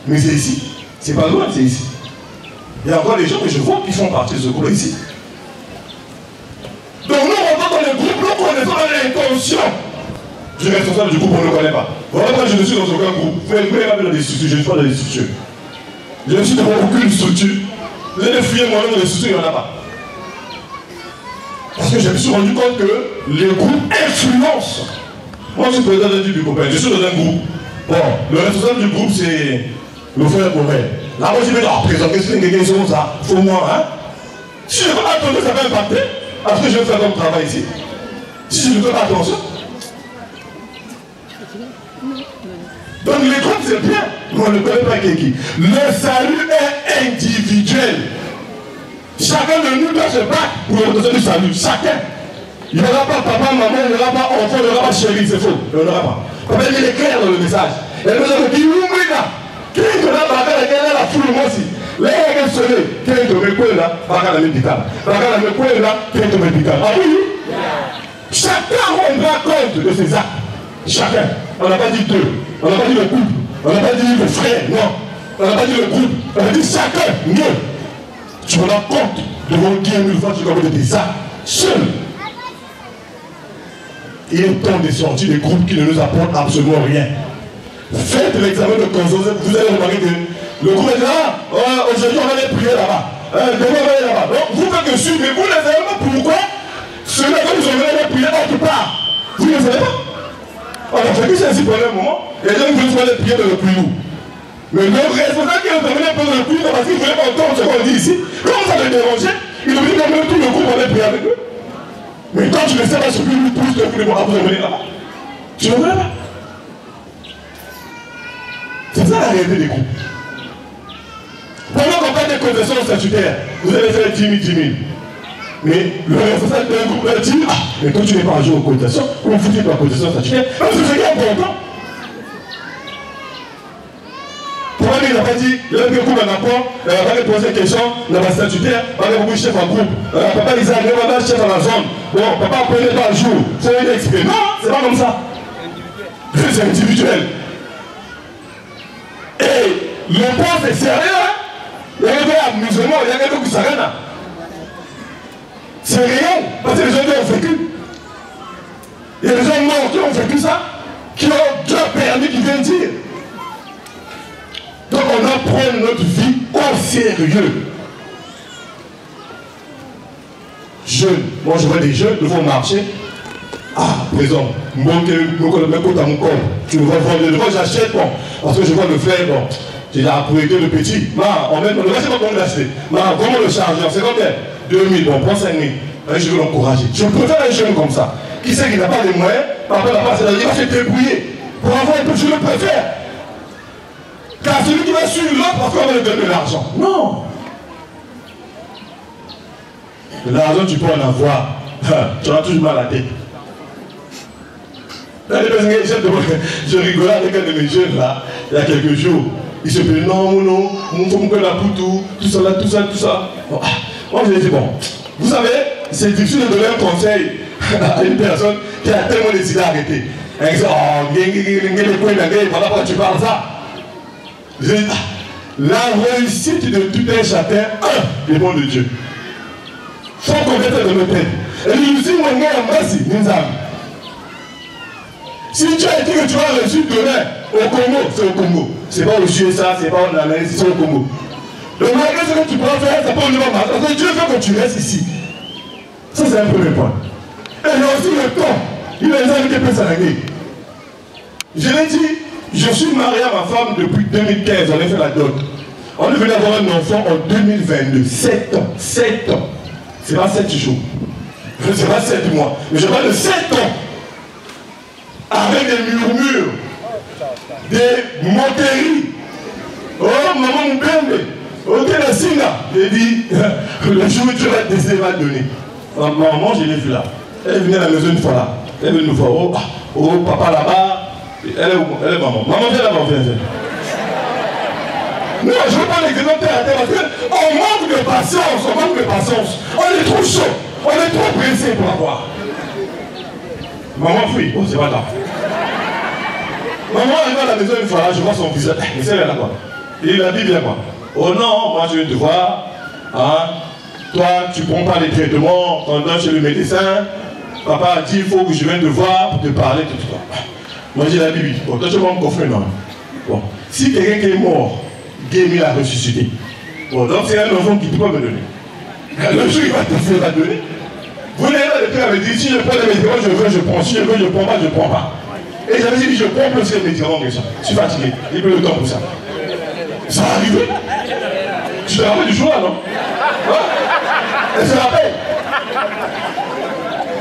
[SPEAKER 2] Mais c'est ici. C'est pas loin, c'est ici. Il y a encore des gens que je vois qui font partie de ce groupe ici. Donc nous, on va dans le groupe, nous connaissons l'intention du responsable du groupe, on ne le connaît pas. Voilà pourquoi je ne suis dans aucun groupe. Vous pouvez pas dans des structures, je ne suis pas dans des structures. Je ne suis dans aucune structure. Vous allez fouiller moi-même dans les structures, il n'y en a pas. Parce que je me suis rendu compte que les groupes influencent. Moi, je suis président du copain, je suis dans un groupe. Bon, le responsable du groupe, c'est le frère Beauvais. Là, moi, je vais leur présenter, c'est quelqu'un qui sont ça. Faut moi, hein. Si je ne fais pas attention, ça va impacter. Parce que je vais faire comme travail ici. Si je ne fais pas attention. Donc, les groupes, c'est bien. Mais on ne connaît pas qui. Le salut est individuel. Chacun de nous doit se battre pour l'obtention du salut. Chacun. Il n'y aura pas papa, maman, il n'y aura pas enfant, il n'y aura pas chéri, c'est faux. Il n'y en aura pas. Papa, il est clair dans le message. Il nous a dit, qui est là, la foule aussi. Là, il y a un soleil. Qui est là, la médicale. Qui est médicale. Ah oui? Chacun rendra compte de ses actes. Chacun. On n'a pas dit deux. On n'a pas dit le couple. On n'a pas dit le frère. Non. On n'a pas dit le groupe. On a dit chacun. Mieux. Tu me rends compte devant Dieu 1000 fois tu commets des actes seul. Il est temps de sortir des groupes qui ne nous apportent absolument rien. Faites l'examen de conscience, vous allez remarquer que le groupe est là, aujourd'hui on va aller prier là-bas, demain on va aller là-bas. Donc vous faites que suivre, mais vous ne savez pas pourquoi ceux-là que vous allez prier autre part. Vous ne savez pas. On a fait que c'est ainsi pendant un moment, et donc vous allez prier dans le plus haut. Mais le responsable qui est intervenu pendant le plus haut, parce qu'il ne voulait pas entendre ce qu'on dit ici, comment ça le dérangeait, il nous dit que même tout le groupe allait prier avec eux. Mais quand tu ne sais pas ce que lui pousse, vous allez venir là-bas. Tu ne connais pas. C'est ça la réalité des groupes. Pendant les cotisations statutaires, vous allez faire 10 000, 10 000. Mais le responsable d'un groupe va dire, ah, mais toi tu n'es pas à jour aux cotisations, vous foutez ta cotisation statutaire, parce que c'est important. Pourquoi il n'a pas dit, il a pris un coup d'un rapport, il n'a pas posé une question, dans la statutaire, il n'a pas chef en groupe, papa il a un chef dans la zone, bon, papa prenait pas le jour, c'est un exprès. Non, c'est pas comme ça. C'est individuel. Et le point c'est sérieux, hein? Il y a des musulmans, il y a des gens qui s'arrêtent là. C'est réel, parce que les gens qui ont vécu. Il y a des gens morts qui ont vécu ça, qui ont déjà permis, qui viennent dire. Donc on doit prendre notre vie au sérieux. Jeunes, moi je vois des jeunes devant marcher. Ah, présent, tu me vois vendre, j'achète, bon, parce que je vois le frère, bon, j'ai apprêté le petit. On met, je ne sais pas comment l'acheter. Comment le chargeur, c'est combien 2000, bon, prends 5000. Je veux l'encourager. Je préfère un jeune comme ça, qui sait qu'il n'a pas les moyens, papa n'a pas, il va se débrouiller. Pour avoir un peu, je le préfère. Car celui qui va suivre l'autre, parce qu'on va lui donner de l'argent. Non. L'argent, tu peux en avoir. Tu as toujours mal à la tête. Je rigolais avec un de mes jeunes là, il y a quelques jours. Il se dit non, mon faut me la poutou, tout ça, tout ça, tout ça. Bon, moi je lui ai dit bon, vous savez, c'est difficile de donner un conseil à une personne qui a tellement décidé d'arrêter. Elle dit oh, voilà pourquoi tu parles ça. Je dis la réussite de tout un chacun, dépend de Dieu. Faut qu'on mette dans nos têtes. Et nous disons, mon gars, merci, nous avons. Si tu as dit que tu vas réussir demain au Congo, c'est au Congo. C'est pas au USA, c'est pas en Amérique, c'est au Congo. Donc malgré ce que tu pourras faire, ça peut venir marcher. Parce que Dieu veut que tu restes ici. Ça c'est un premier point. Et il y a aussi le temps. Il a des amis qui peuvent s'arrêter. Je l'ai dit, je suis marié à ma femme depuis 2015, on a fait la dot. On est venu avoir un enfant en 2022. 7 ans. 7 ans. C'est pas 7 jours. C'est pas 7 mois. Mais je parle de 7 ans. Avec des murmures, des moqueries. Oh, maman Mbembe, ok, la Singa. J'ai dit, le jour où tu vas te décider, va te donner. Maman, je l'ai vu là. Elle est venue à la maison une fois là. Elle est venue nous voir. Oh, papa là-bas. Elle est maman. Maman, viens là-bas, viens. Non, je ne veux pas l'exécuter à terre parce qu'on manque de patience, on manque de patience. On est trop chaud, on est trop pressé pour avoir. Maman fuit, oh c'est pas grave. Maman arrive à la maison une fois, je vois son visage, mais c'est là quoi. Et il a dit bien quoi. Oh non, moi je vais te voir, hein, toi tu prends pas les traitements, on donne chez le médecin, papa a dit il faut que je vienne te voir pour te parler, tout ça. Moi j'ai la Bible, bon toi tu vas me coffrer non. Bon, si quelqu'un qui est mort, Guémi l'a ressuscité. Bon donc c'est un enfant qui ne peut pas me donner. Le jour il va te faire donner. Vous n'avez pas de père avait dit, si je prends les médicaments, je veux, je prends. Si je veux, je ne prends pas, je ne prends pas. Et j'avais dit, je prends plus les médicaments que ça. Je suis fatigué. Il peut le temps pour ça. Ça va arriver. Tu te rappelles du jour là, non? Elle se rappelle.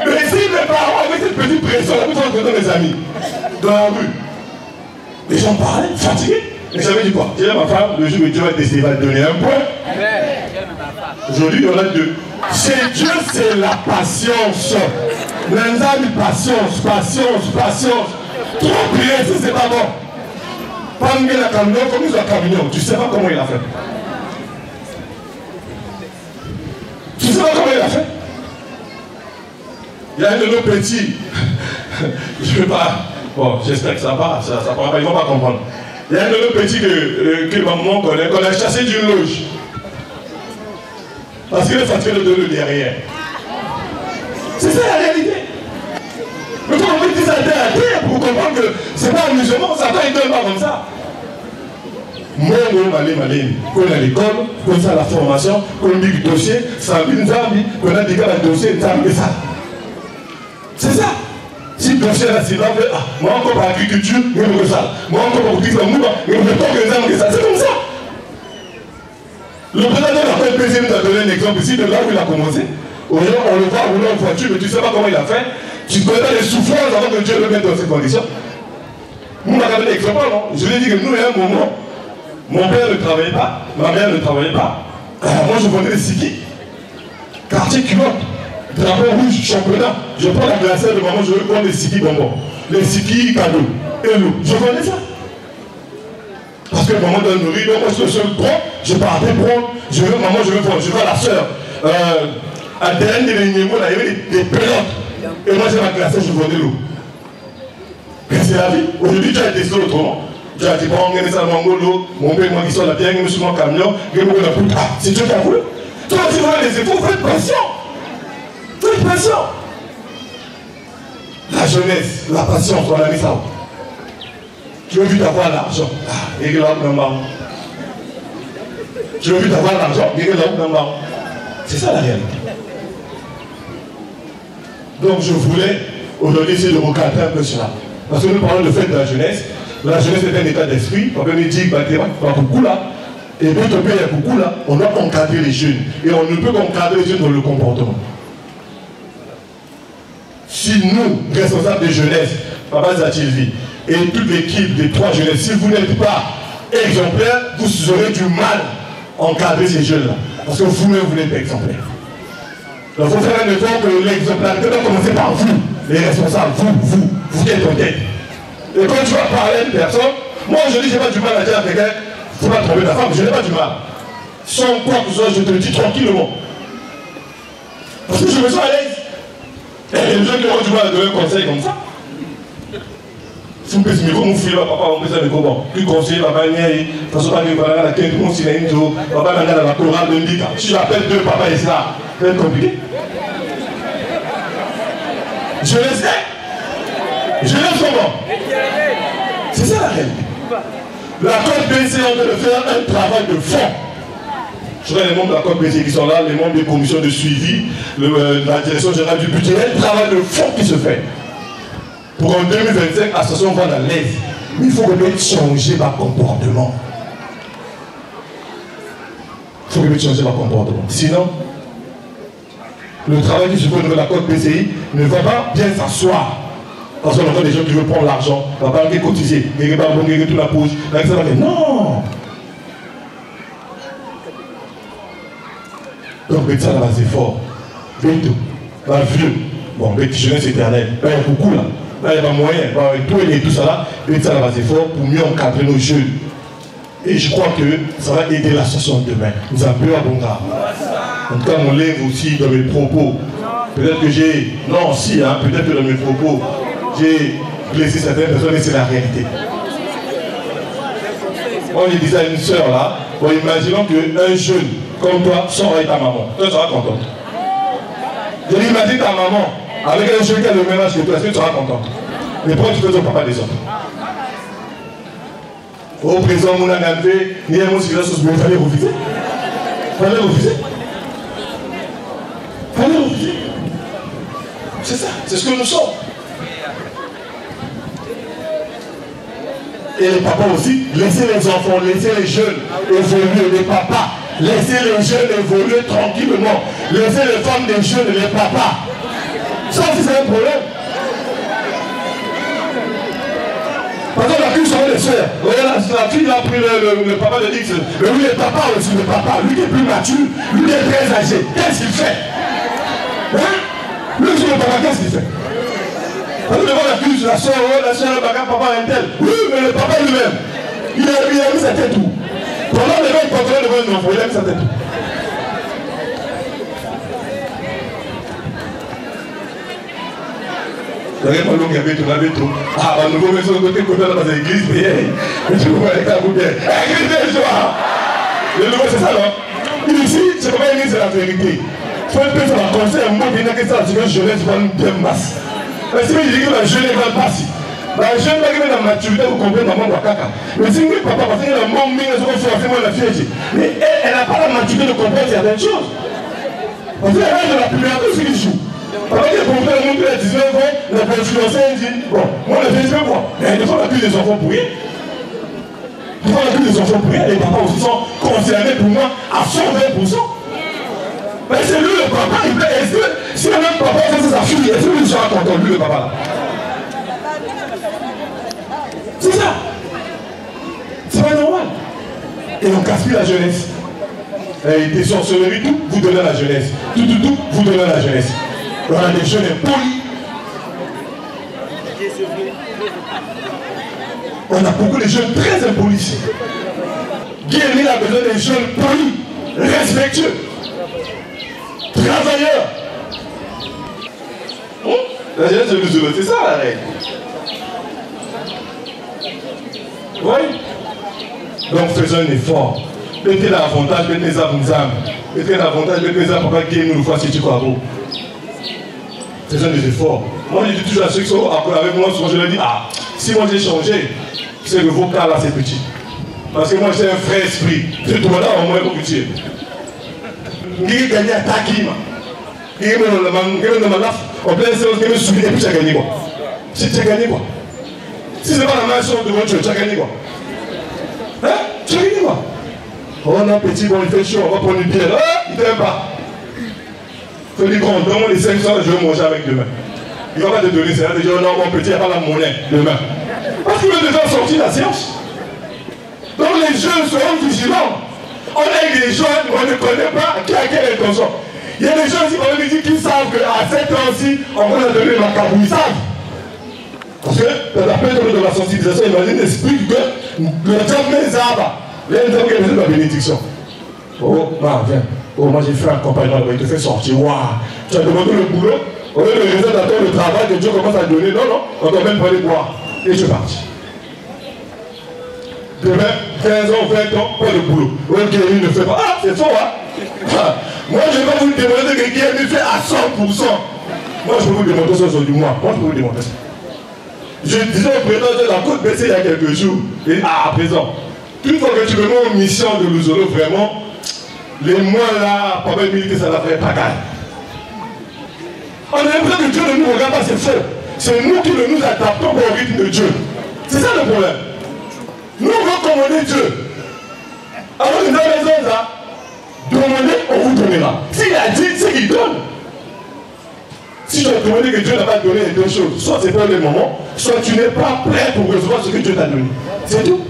[SPEAKER 2] Mais si mes parents avaient cette petite pression, là, vous entendez mes amis, dans la rue, les gens parlaient, fatigués. Et j'avais dit quoi? J'ai dit à ma femme, le jour où Dieu va décider, il va te donner un point. Aujourd'hui, il y en a 2. Chez Dieu, c'est la patience. L'ensemble, patience, patience, patience. Trop pressé, c'est pas bon. Pas mieux la camion, comme ils ont camion. Tu sais pas comment il a fait. Tu sais pas comment il a fait. Il y a un de nos petits. Je ne veux pas. Bon, j'espère que ça va. Ça va, ils ne vont pas comprendre. Il y a un de nos petits que maman connaît, qu'on a chassé d'une loge. Parce qu'il est fatigué de le derrière. C'est ça la réalité. Mais quand on dit ça terre à terre, pour comprendre que c'est pas amusement, ça doit être pas comme ça. Moi, qu'on a l'école, qu'on a la formation, qu'on a le dossier, ça a une zambi, qu'on a des gars le dossier, ça a ça. C'est ça. Si le dossier là, c'est là, moi encore par agriculture, même que ça. Moi encore par agriculture, même que ça. C'est comme ça. Le président n'a pas le PCM t'a donné un exemple ici, de là où il a commencé. On le voit rouler en voiture, mais tu ne sais pas comment il a fait. Tu ne connais pas les souffrances avant que Dieu le mette dans ces conditions. Nous, on a regardé l'exemple, non? Je lui ai dit que nous, à un moment, mon père ne travaillait pas, ma mère ne travaillait pas. Moi, je vendais les sikis. Quartier culotte. Drapeau rouge, championnat. Je prends la glacière de maman, je veux prendre les sikis bonbons. Les sikis cadeaux. Et l'eau. Je vendais ça. Parce que maman doit nourrir. Donc, moi, je suis le seul grand. Je partais prendre. Je veux, maman, je veux prendre. Je veux la soeur. À dernier de l'Ignemo, il y avait des pelotes. Et moi, j'ai ma glacière, je vendais l'eau. Mais c'est la vie. Aujourd'hui, tu as été seul autrement. Tu as dit, bon, on gagne ça, mon père, moi qui sors la pierre, je me suis sur mon camion, je me la poutre. Ah, c'est Dieu qui a voulu. Toi, tu vois les efforts, faites pression. Faites pression. La jeunesse, la patience, on a mis ça. Tu veux vite avoir l'argent. Ah, et là, tu veux vite avoir l'argent, et là, c'est ça la réalité. Donc, je voulais aujourd'hui essayer de recadrer un peu cela. Parce que nous parlons de fait de la jeunesse. La jeunesse est un état d'esprit. Papa me dit, bah, tu vas beaucoup là. Et d'autres pays, il y a beaucoup là. On doit encadrer les jeunes. Et on ne peut qu'encadrer les jeunes dans le comportement. Si nous, responsables de jeunesse, Papa Zatilvi, et toute l'équipe des 3 jeunesses, si vous n'êtes pas exemplaires, vous aurez du mal à encadrer ces jeunes-là. Parce que vous-même, vous n'êtes pas exemplaires. Donc, il faut faire un effort que l'exemplarité doit commencer par vous, les responsables, vous qui êtes en tête. Et quand tu vas parler à une personne, moi je dis, je n'ai pas du mal à dire à quelqu'un, il ne faut pas tromper ta femme, je n'ai pas du mal. Sans quoi que ce soit, je te le dis tranquillement. Parce que je me sens à l'aise. Et les gens qui ont du mal à donner un conseil comme ça. Si vous pouvez me dire, papa, on peut faire le bon. Plus conseiller, papa, de toute façon, il va la quête, mon signe, papa, il va la chorale de Ndika. Si j'appelle 2 papas et ça, ça va être compliqué. Je le sais. Je le sais comment. C'est ça la réalité. La Côte BC est en train de faire un travail de fond. Je vois les membres de la Côte BC qui sont là, les membres des commissions de suivi, la direction générale du budget, il y a un travail de fond qui se fait. Pour en 2025, l'association va dans l'aise. Mais il faut que je changer ma comportement. Il faut que je change ma comportement. Sinon, le travail qui se fait au niveau de la Côte BCI ne va pas bien s'asseoir. Parce qu'on entend des gens qui veulent prendre l'argent, on va pas cotiser, on va pas tout la poche. Non! Donc, ça, là, c'est fort. Bientôt, la vieux, bon, petit jeunesse éternelle, il y a beaucoup là. Là, il y a pas moyen, tout ça là, ça, là, c'est fort pour mieux encadrer nos jeunes. Et je crois que ça va aider l'association demain. Nous avons peur à bon gars. En tout cas, on lève aussi dans mes propos. Peut-être que j'ai. Non, si, hein, peut-être que dans mes propos, j'ai blessé certaines personnes et c'est la réalité. Moi, je disais à une soeur là, bon, imaginons qu'un jeune comme toi sort avec ta maman. Toi, tu seras contente. Je dis, imagine ta maman avec un jeune qui a le même âge que toi, est-ce que tu seras contente? Mais pourquoi tu fais ton papa des autres? Au présent, mon angante, ni un mot sur la chose, mais il fallait refuser. Il fallait refuser. Il fallait refuser. C'est ça, c'est ce que nous sommes. Et les papas aussi, laissez les enfants, laissez les jeunes évoluer, les papas, laissez les jeunes évoluer tranquillement, laissez les femmes des jeunes et les papas. Ça aussi c'est un problème. Parce que la fille sont les soeurs. Regarde, la fille a pris le papa de X. Mais lui, le papa aussi, le papa, lui qui est plus mature, lui qui est très âgé, qu'est-ce qu'il fait? Hein? Lui qui est le papa, qu'est-ce qu'il fait? Parce que devant la fille, la soeur, le papa est tel. Oui, mais le papa lui-même, il a mis sa tête où? Pendant les gens contrôlent devant un enfant, il a mis sa tête où? Regarde l'homme qui avait tout, avait tout. Ah, on nous met sur le côté dans l'église, mais tu vois avec la bouteille. Église des joies! Le nouveau, c'est ça, non? Ici, c'est pas une église, c'est la vérité. Faut être fait un conseil, un mot qui n'a que ça, c'est que jeunesse va nous bien masse. Parce que je dis que la jeunesse va passer. La jeunesse va gagner la maturité, vous comprenez, maman Wakaka. Mais si vous papa, parce qu'elle a mon mine, elle va forcément la fille. Mais elle n'a pas la maturité de comprendre certaines choses. Parce qu'elle a de la puberté, c'est qu'il joue. Parce que pour faire mon père à 19 ans, la influencer, elle dit, bon, moi on a fait quoi? Mais des fois on a plus des enfants pour rien. Des fois on a plus des enfants pour rien. Les papas aussi sont concernés pour moi à 120%. Mais c'est lui le papa, il plaît. Est-ce que si le même papa fait sa fille, est-ce que lui sera content, lui le papa là? C'est ça. C'est pas normal. Et on casse plus la jeunesse. des sorcelleries, tout, vous donnez à la jeunesse. Tout, vous donnez à la jeunesse. On a des jeunes impolis. On a beaucoup de jeunes très impolis. Guérir a besoin des jeunes polis, respectueux, travailleurs. La jeunesse de Luzolo, c'est ça la règle. Oui. Donc faisons un effort. Mettez l'avantage, mettez les âmes. Mettez l'avantage, mettez les âmes pour que nous le fasse si tu crois beau. Faisons des efforts. Moi je dis toujours à ceux qui sont avec moi, souvent je leur dis, ah, si moi j'ai changé, c'est que vos cas là c'est petit. Parce que moi j'ai un vrai esprit. Je te demande au moins pour petit. Qui gagne à Takima. Qui gagne dans ma laf. En plein séance, qui me souvient et puis tu as gagné quoi. Tu as gagné quoi. Si ce n'est pas la même chose devant Dieu, tu as gagné quoi. Hein? Tu as gagné quoi. Oh non, petit, bon, il fait chaud, on va prendre une bière. Ah, il ne t'aime pas. Il faut dire qu'on donne les 500, je vais manger avec demain. Il ne va pas te donner ça. Il va te dire, non, mon petit, il n'y a pas la monnaie demain. Parce qu'il veut déjà sortir la séance. Donc les jeunes seront vigilants. On a des gens, on ne connaît pas qui a quelle intention. Il y a des gens ici, on me dit qu'ils savent qu'à cette heure-ci, on va leur donner le macabre. Ils savent. Parce que dans la période de la sensibilisation, imagine, explique que le diable les arbres. Les gens qui ont besoin de la bénédiction. Oh, viens. Oh, moi j'ai fait un compagnon, il te fait sortir. Waouh. Tu as demandé le boulot. Au lieu de raison d'attendre le travail que Dieu commence à donner. Non, on doit même pas aller boire. Et je suis parti. Demain, 15 ans, 20 ans, pas de boulot. Oui, Guéry ne fait pas. Ah, c'est faux, hein. Moi, je vais vous demander que Guéry fait à 100%. Moi, je peux vous demander ça aujourd'hui. Moi, je peux vous demander ça. Je disais au président de la côte baissée il y a quelques jours. Et à présent. Une fois que tu me mets en mission de Luzolo, vraiment, les mois là, pas même militaire, ça la ferait pas gagne. On a l'impression que Dieu ne nous regarde pas, c'est faux. C'est nous qui ne nous adaptons pas au rythme de Dieu. C'est ça le problème. Nous recommandons Dieu. Alors que dans les autres là, demandez, on vous donnera. S'il a dit, c'est qu'il donne. Si tu as demandé que Dieu n'a pas donné les deux choses, soit c'est pas le moment, soit tu n'es pas prêt pour recevoir ce que Dieu t'a donné. C'est tout.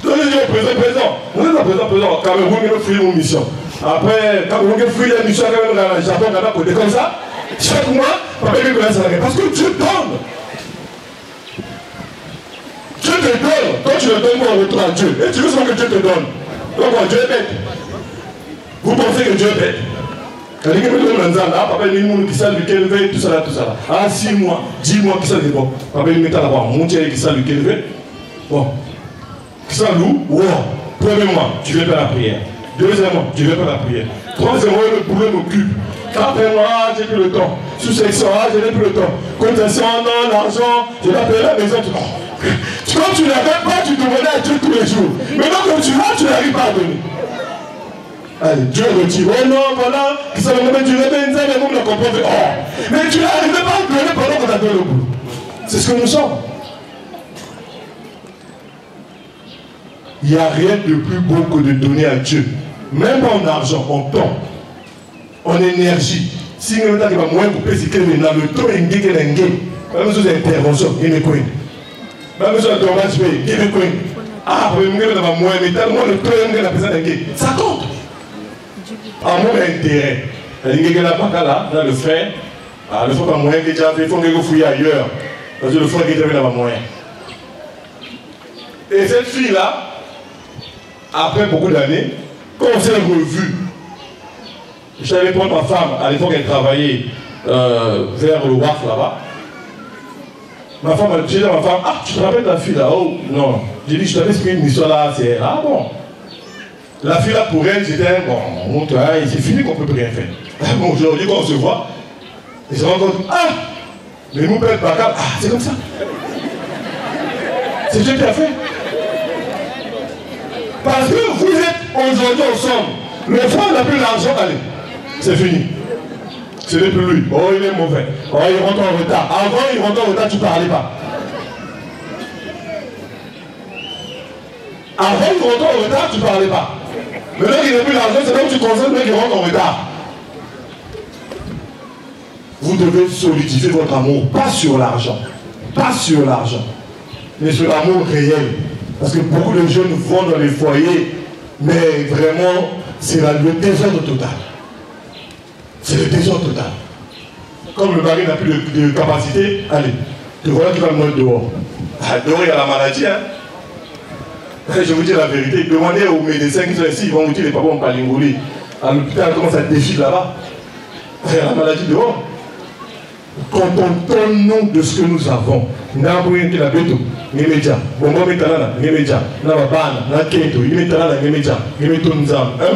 [SPEAKER 2] Donnez-le au présent. On est à présent. Cameroun, il a fait une mission. Après, Cameroun, il a fait une mission dans le Japon, on a côté comme ça. Chaque mois, papa, il connaît ça. Parce que Dieu donne. Dieu te donne. Toi, tu ne donnes pas en retour à Dieu. Et tu veux seulement que Dieu te donne. Donc, Dieu est bête. Vous pensez que Dieu est bête? Quand il me papa, il me dit qu'il veut, tout ça. Ah, 6 mois, 10 mois, qui ça dit bon. Papa, il me met là-bas, mon Dieu, qui ça lui veut. Bon. Ça loue, wow. Premièrement, tu ne fais pas la prière. Deuxièmement, tu ne fais pas la prière. Troisièmement, le boulot m'occupe. Quatrièmement, j'ai plus le temps. Sous-section, je n'ai plus le temps. Cotisation, non, l'argent, je vais payer la maison. Quand tu n'avais pas, tu demandais à Dieu tous les jours. Maintenant, quand tu vas, tu n'arrives pas à donner. Allez, Dieu retire. Oh non, voilà, qui ça me met du réveil, mais vous me le comprenez. Oh, mais tu n'arrivais pas à donner pendant qu'on t'a donné le boulot. C'est ce que nous sommes. Il n'y a rien de plus beau que de donner à Dieu. Même pas en argent, en temps, en énergie. Si nous avons moins coupé, c'est que nous avons le temps et nous avons même chose d'intervention, il me connaît. Même chose de dommage, il me connaît. Ah, nous avons moins, mais tellement le temps et nous avons besoin. Ça compte. À mon intérêt. Il y a là, le frère. Le frère pas moyen que déjà fait, il faut que vous fouillez ailleurs. Parce que le frère qui est là, moyen. Et cette fille-là, après beaucoup d'années, quand on s'est revu, je savais prendre ma femme, à l'époque elle travaillait vers le WAF là-bas. Ma femme, j'ai dit à ma femme, ah, tu te rappelles de la fille là? Oh, non. J'ai dit, je t'avais expliqué une histoire là, c'est, ah bon. La fille là pour elle, c'était, bon, c'est fini qu'on ne peut plus rien faire. Bon, aujourd'hui, quand on se voit, ils se rendent compte, ah, mais mon père Bakal, ah, c'est comme ça. C'est Dieu qui a fait. Parce que vous êtes aujourd'hui ensemble. Le frère n'a plus l'argent, allez, c'est fini. Ce n'est plus lui. Oh, il est mauvais. Oh, il rentre en retard. Avant, il rentre en retard, tu ne parlais pas. Avant, il rentre en retard, tu ne parlais pas. Maintenant qu'il n'a plus l'argent, c'est là où tu constates le mec qui rentre en retard. Vous devez solidifier votre amour, pas sur l'argent. Pas sur l'argent. Mais sur l'amour réel. Parce que beaucoup de jeunes vont dans les foyers Mais vraiment, c'est le désordre total. C'est le désordre total. Comme le mari n'a plus de capacité, allez, te voilà qui va le mettre dehors. Dehors, il y a la maladie. Hein. Je vous dis la vérité. Demandez aux médecins qui sont ici, ils vont vous dire les papas ont pas l'ingolé. À l'hôpital, comment ça défile là-bas. Il y a la maladie dehors. Quand on donne nom de ce que nous avons, nous avons un béto, un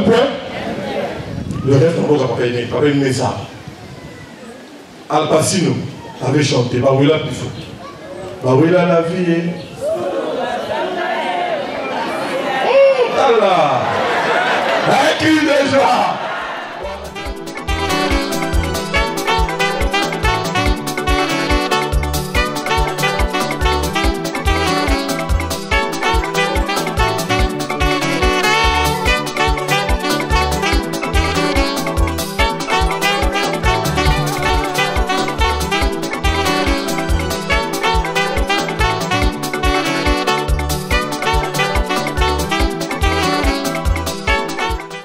[SPEAKER 2] point, le reste on va pas aimer ça. Al Pacino avait chanté, Baouila Pifo. Baouila la vie. Oh là! Qui déjà?